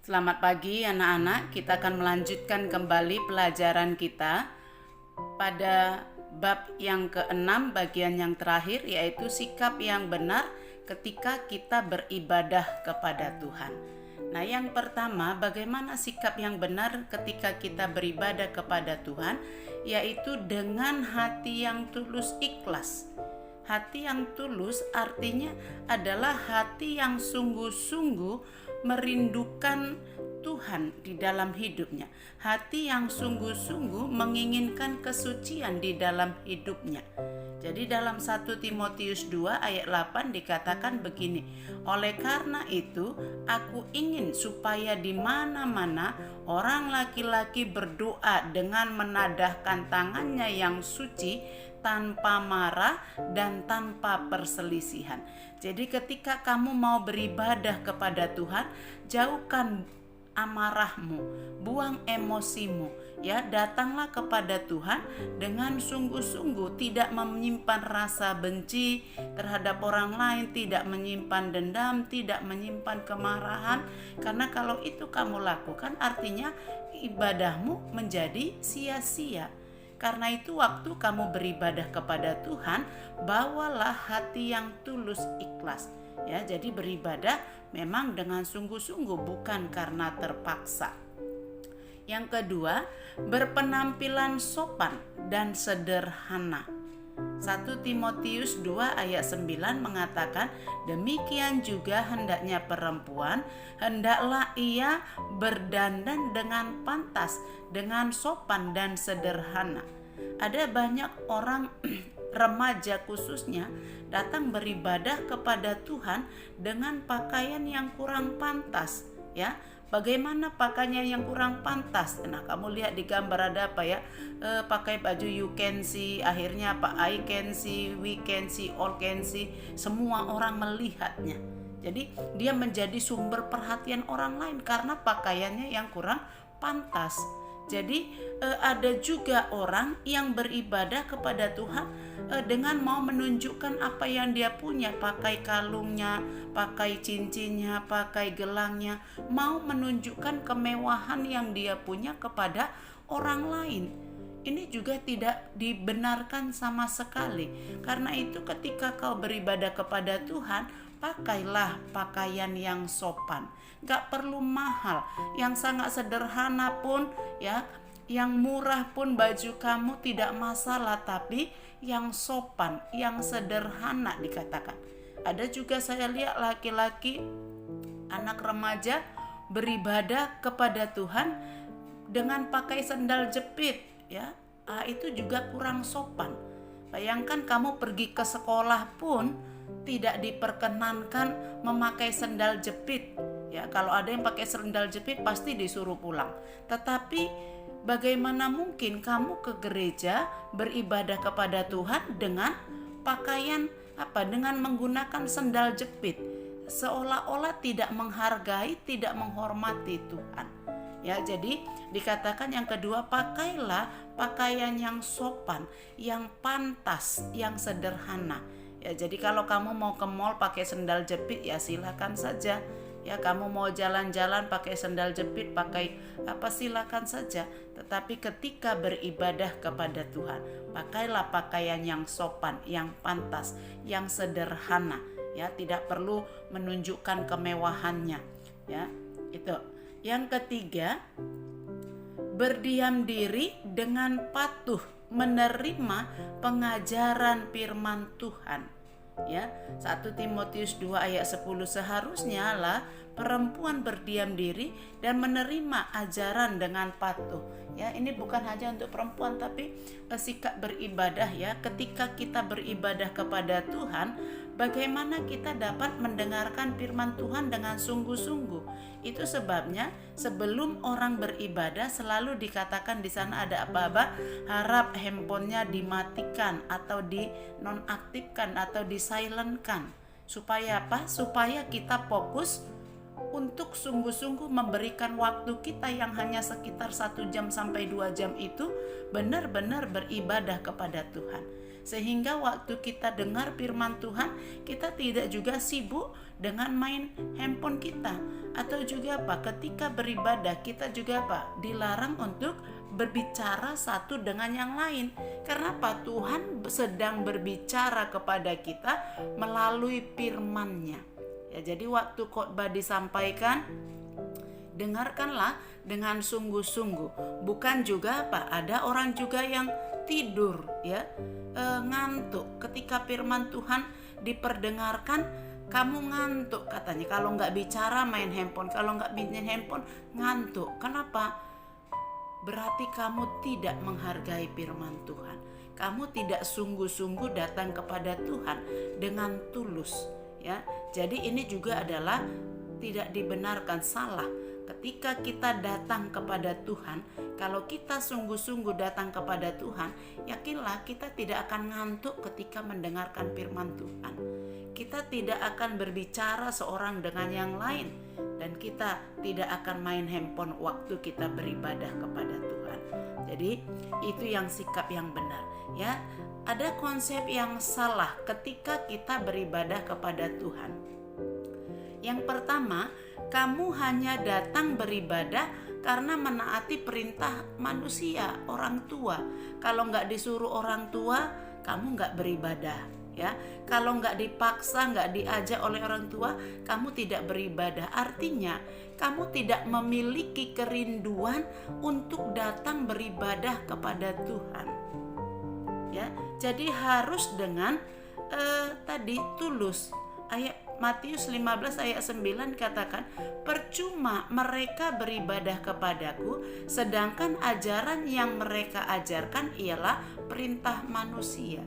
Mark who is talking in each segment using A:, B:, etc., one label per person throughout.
A: Selamat pagi anak-anak, kita akan melanjutkan kembali pelajaran kita pada bab yang keenam bagian yang terakhir, yaitu sikap yang benar ketika kita beribadah kepada Tuhan. Nah, yang pertama, bagaimana sikap yang benar ketika kita beribadah kepada Tuhan, yaitu dengan hati yang tulus ikhlas. Hati yang tulus artinya adalah hati yang sungguh-sungguh merindukan Tuhan di dalam hidupnya. Hati yang sungguh-sungguh menginginkan kesucian di dalam hidupnya. Jadi dalam 1 Timotius 2 ayat 8 dikatakan begini, oleh karena itu aku ingin supaya di mana-mana orang laki-laki berdoa dengan menadahkan tangannya yang suci, tanpa marah dan tanpa perselisihan. Jadi ketika kamu mau beribadah kepada Tuhan, jauhkan amarahmu, buang emosimu, ya, datanglah kepada Tuhan dengan sungguh-sungguh, tidak menyimpan rasa benci terhadap orang lain, tidak menyimpan dendam, tidak menyimpan kemarahan, karena kalau itu kamu lakukan artinya ibadahmu menjadi sia-sia. Karena itu waktu kamu beribadah kepada Tuhan, bawalah hati yang tulus ikhlas. Ya, jadi beribadah memang dengan sungguh-sungguh, bukan karena terpaksa. Yang kedua, berpenampilan sopan dan sederhana. 1 Timotius 2 ayat 9 mengatakan, demikian juga hendaknya perempuan, hendaklah ia berdandan dengan pantas, dengan sopan dan sederhana. Ada banyak orang remaja khususnya datang beribadah kepada Tuhan dengan pakaian yang kurang pantas, ya. Bagaimana pakaian yang kurang pantas? Nah, kamu lihat di gambar ada apa ya? Pakai baju you can see, akhirnya apa? I can see, we can see, all can see. Semua orang melihatnya. Jadi dia menjadi sumber perhatian orang lain karena pakaiannya yang kurang pantas. Jadi ada juga orang yang beribadah kepada Tuhan dengan mau menunjukkan apa yang dia punya, pakai kalungnya, pakai cincinnya, pakai gelangnya, mau menunjukkan kemewahan yang dia punya kepada orang lain. Ini juga tidak dibenarkan sama sekali. Karena itu ketika kau beribadah kepada Tuhan, pakailah pakaian yang sopan. Gak perlu mahal, yang sangat sederhana pun, ya, yang murah pun baju kamu tidak masalah, tapi yang sopan, yang sederhana dikatakan. Ada juga saya lihat laki-laki, anak remaja beribadah kepada Tuhan dengan pakai sendal jepit, ya. Itu juga kurang sopan. Bayangkan kamu pergi ke sekolah pun tidak diperkenankan memakai sendal jepit. Ya, kalau ada yang pakai sendal jepit pasti disuruh pulang. Tetapi bagaimana mungkin kamu ke gereja beribadah kepada Tuhan dengan pakaian apa? Dengan menggunakan sendal jepit. Seolah-olah tidak menghargai, tidak menghormati Tuhan. Ya, jadi dikatakan yang kedua, pakailah pakaian yang sopan, yang pantas, yang sederhana. Ya, jadi kalau kamu mau ke mall pakai sendal jepit, ya silakan saja. Ya, kamu mau jalan-jalan pakai sendal jepit, pakai apa, silakan saja. Tetapi ketika beribadah kepada Tuhan, pakailah pakaian yang sopan, yang pantas, yang sederhana. Ya, tidak perlu menunjukkan kemewahannya. Ya, itu. Yang ketiga, berdiam diri dengan patuh menerima pengajaran firman Tuhan. Ya, 1 Timotius 2 ayat 10, seharusnya lah perempuan berdiam diri dan menerima ajaran dengan patuh. Ya, ini bukan hanya untuk perempuan tapi sikap beribadah, ya. Ketika kita beribadah kepada Tuhan, bagaimana kita dapat mendengarkan firman Tuhan dengan sungguh-sungguh. Itu sebabnya sebelum orang beribadah selalu dikatakan di sana ada apa-apa, harap handphonenya dimatikan atau dinonaktifkan atau disilentkan. Supaya apa? Supaya kita fokus untuk sungguh-sungguh memberikan waktu kita yang hanya sekitar 1 jam sampai 2 jam itu benar-benar beribadah kepada Tuhan. Sehingga waktu kita dengar firman Tuhan, kita tidak juga sibuk dengan main handphone kita. Atau juga ketika beribadah kita juga dilarang untuk berbicara satu dengan yang lain. Karena Tuhan sedang berbicara kepada kita melalui firman-Nya. Ya, jadi waktu khotbah disampaikan, dengarkanlah dengan sungguh-sungguh. Bukan juga ada orang juga yang tidur ya, ngantuk ketika firman Tuhan diperdengarkan, kamu ngantuk katanya. Kalau nggak bicara main handphone, kalau nggak main handphone ngantuk. Kenapa? Berarti kamu tidak menghargai firman Tuhan. Kamu tidak sungguh-sungguh datang kepada Tuhan dengan tulus ya. Jadi ini juga adalah tidak dibenarkan, salah. Ketika kita datang kepada Tuhan, kalau kita sungguh-sungguh datang kepada Tuhan, yakinlah kita tidak akan ngantuk ketika mendengarkan firman Tuhan. Kita tidak akan berbicara seorang dengan yang lain, dan kita tidak akan main handphone waktu kita beribadah kepada Tuhan. Jadi itu yang sikap yang benar ya. Ada konsep yang salah ketika kita beribadah kepada Tuhan. Yang pertama, kamu hanya datang beribadah karena menaati perintah manusia, orang tua. Kalau nggak disuruh orang tua, kamu nggak beribadah ya. Kalau nggak dipaksa, nggak diajak oleh orang tua, kamu tidak beribadah. Artinya kamu tidak memiliki kerinduan untuk datang beribadah kepada Tuhan ya. Jadi harus dengan tadi tulus. Ayat Matius 15 ayat 9 katakan, percuma mereka beribadah kepadaku, sedangkan ajaran yang mereka ajarkan ialah perintah manusia.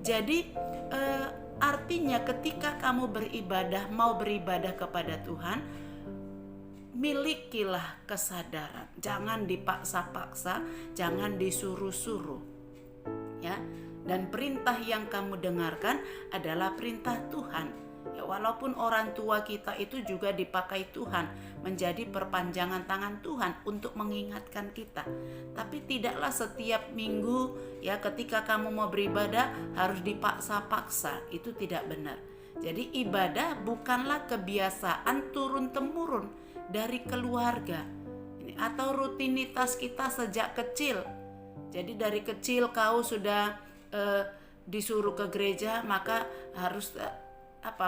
A: Jadi artinya ketika kamu beribadah, mau beribadah kepada Tuhan, milikilah kesadaran. Jangan dipaksa-paksa, jangan disuruh-suruh ya. Dan perintah yang kamu dengarkan adalah perintah Tuhan. Ya, walaupun orang tua kita itu juga dipakai Tuhan, menjadi perpanjangan tangan Tuhan untuk mengingatkan kita. Tapi tidaklah setiap minggu ya ketika kamu mau beribadah harus dipaksa-paksa. Itu tidak benar. Jadi ibadah bukanlah kebiasaan turun-temurun dari keluarga atau rutinitas kita sejak kecil. Jadi dari kecil kau sudah disuruh ke gereja, maka harus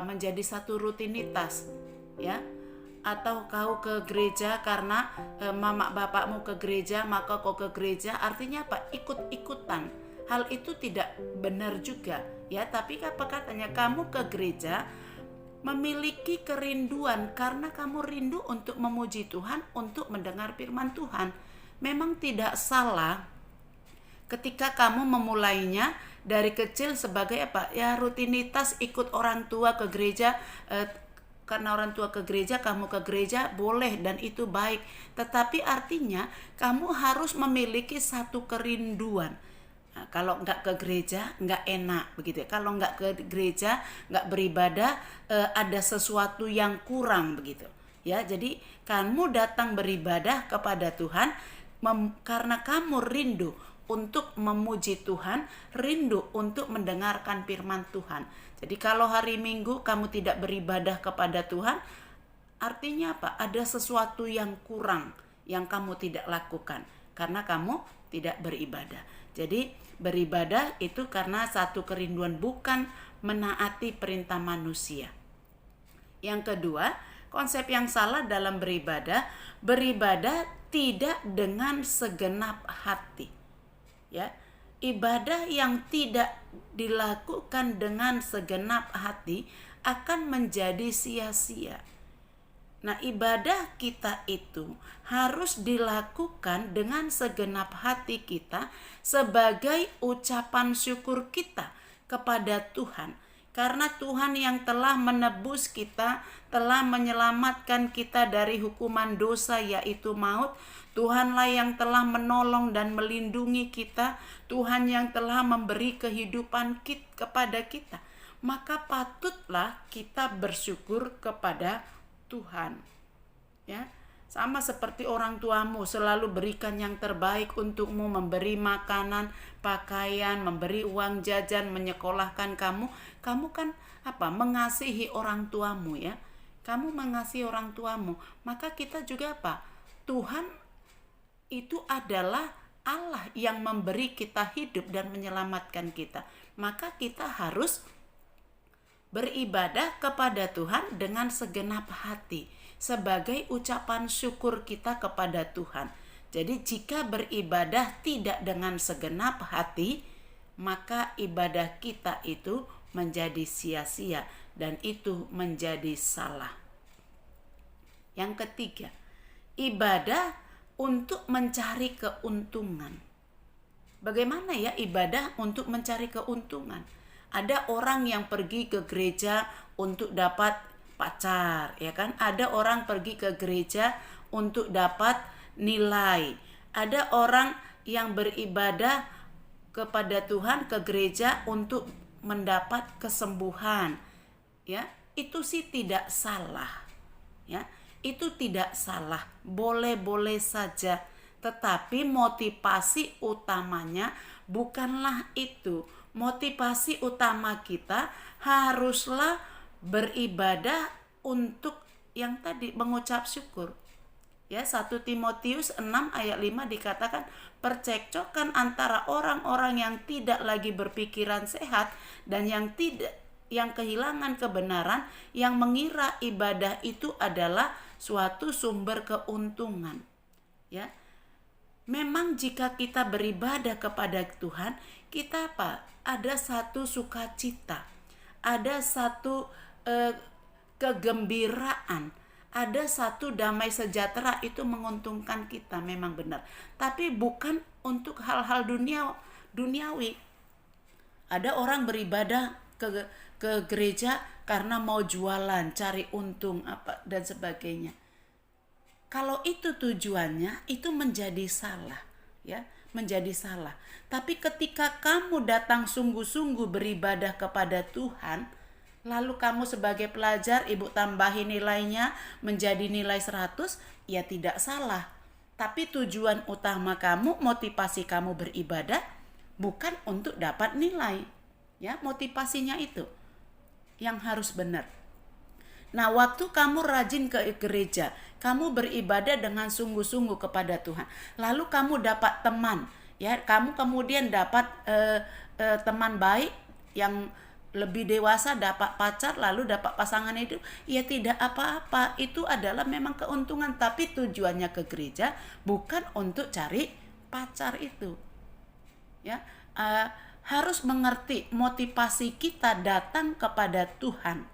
A: menjadi satu rutinitas ya. Atau kau ke gereja karena mama bapakmu ke gereja, maka kau ke gereja. Artinya ikut-ikutan. Hal itu tidak benar juga ya. Tapi apa katanya, kamu ke gereja memiliki kerinduan karena kamu rindu untuk memuji Tuhan, untuk mendengar firman Tuhan. Memang tidak salah ketika kamu memulainya dari kecil sebagai ya rutinitas ikut orang tua ke gereja, karena orang tua ke gereja, kamu ke gereja, boleh dan itu baik. Tetapi artinya kamu harus memiliki satu kerinduan. Nah, kalau nggak ke gereja nggak enak begitu. Kalau nggak ke gereja, nggak beribadah, ada sesuatu yang kurang begitu. Ya, jadi kamu datang beribadah kepada Tuhan karena kamu rindu untuk memuji Tuhan, rindu untuk mendengarkan firman Tuhan. Jadi kalau hari Minggu kamu tidak beribadah kepada Tuhan, artinya apa? Ada sesuatu yang kurang yang kamu tidak lakukan karena kamu tidak beribadah. Jadi beribadah itu karena satu kerinduan, bukan menaati perintah manusia. Yang kedua, konsep yang salah dalam beribadah tidak dengan segenap hati. Ya, ibadah yang tidak dilakukan dengan segenap hati akan menjadi sia-sia. Nah, ibadah kita itu harus dilakukan dengan segenap hati kita sebagai ucapan syukur kita kepada Tuhan. Karena Tuhan yang telah menebus kita, telah menyelamatkan kita dari hukuman dosa yaitu maut. Tuhanlah yang telah menolong dan melindungi kita. Tuhan yang telah memberi kehidupan kepada kita. Maka patutlah kita bersyukur kepada Tuhan. Ya, Sama seperti orang tuamu selalu berikan yang terbaik untukmu, memberi makanan, pakaian, memberi uang jajan, menyekolahkan kamu. Kamu kan mengasihi orang tuamu ya. Kamu mengasihi orang tuamu. Maka kita juga Tuhan itu adalah Allah yang memberi kita hidup dan menyelamatkan kita. Maka kita harus beribadah kepada Tuhan dengan segenap hati sebagai ucapan syukur kita kepada Tuhan. Jadi jika beribadah tidak dengan segenap hati, maka ibadah kita itu menjadi sia-sia dan itu menjadi salah. Yang ketiga, ibadah untuk mencari keuntungan. Bagaimana ya ibadah untuk mencari keuntungan? Ada orang yang pergi ke gereja untuk dapat pacar, ya kan? Ada orang pergi ke gereja untuk dapat nilai. Ada orang yang beribadah kepada Tuhan ke gereja untuk mendapat kesembuhan. Ya, itu sih tidak salah. Ya, itu tidak salah. Boleh-boleh saja. Tetapi motivasi utamanya bukanlah itu. Motivasi utama kita haruslah beribadah untuk yang tadi mengucap syukur. Ya, 1 Timotius 6 ayat 5 dikatakan percekcokan antara orang-orang yang tidak lagi berpikiran sehat dan yang kehilangan kebenaran, yang mengira ibadah itu adalah suatu sumber keuntungan. Ya. Memang jika kita beribadah kepada Tuhan, kita ada satu sukacita, ada satu kegembiraan, ada satu damai sejahtera, itu menguntungkan kita, memang benar. Tapi bukan untuk hal-hal duniawi. Ada orang beribadah ke gereja karena mau jualan, cari untung dan sebagainya. Kalau itu tujuannya, itu menjadi salah, ya, menjadi salah. Tapi ketika kamu datang sungguh-sungguh beribadah kepada Tuhan, lalu kamu sebagai pelajar, ibu tambahin nilainya menjadi nilai 100, ya tidak salah. Tapi tujuan utama kamu, motivasi kamu beribadah bukan untuk dapat nilai. Ya, motivasinya itu yang harus benar. Nah, waktu kamu rajin ke gereja, kamu beribadah dengan sungguh-sungguh kepada Tuhan, lalu kamu dapat teman, ya, kamu kemudian dapat teman baik yang lebih dewasa, dapat pacar, lalu dapat pasangan hidup, ya tidak apa-apa. Itu adalah memang keuntungan, tapi tujuannya ke gereja bukan untuk cari pacar itu. Ya, harus mengerti motivasi kita datang kepada Tuhan.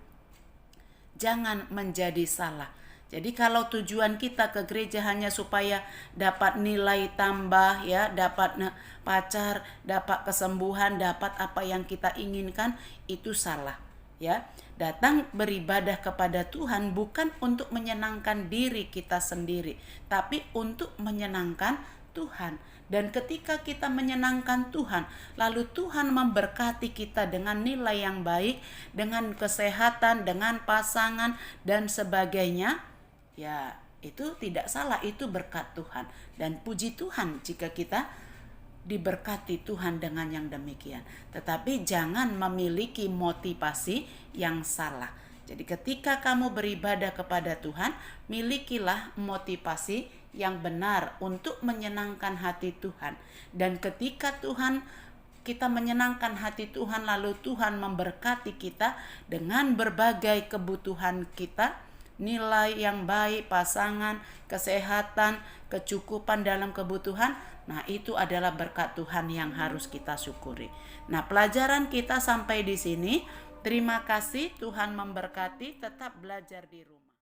A: Jangan menjadi salah. Jadi kalau tujuan kita ke gereja hanya supaya dapat nilai tambah, ya, dapat pacar, dapat kesembuhan, dapat apa yang kita inginkan, itu salah, ya. Datang beribadah kepada Tuhan bukan untuk menyenangkan diri kita sendiri, tapi untuk menyenangkan Tuhan. Dan ketika kita menyenangkan Tuhan, lalu Tuhan memberkati kita dengan nilai yang baik, dengan kesehatan, dengan pasangan dan sebagainya, ya itu tidak salah, itu berkat Tuhan. Dan puji Tuhan jika kita diberkati Tuhan dengan yang demikian. Tetapi jangan memiliki motivasi yang salah. Jadi ketika kamu beribadah kepada Tuhan, milikilah motivasi yang benar untuk menyenangkan hati Tuhan. Dan ketika kita menyenangkan hati Tuhan, lalu Tuhan memberkati kita dengan berbagai kebutuhan kita, nilai yang baik, pasangan, kesehatan, kecukupan dalam kebutuhan. Nah, itu adalah berkat Tuhan yang harus kita syukuri. Nah, pelajaran kita sampai di sini. Terima kasih, Tuhan memberkati. Tetap belajar di rumah.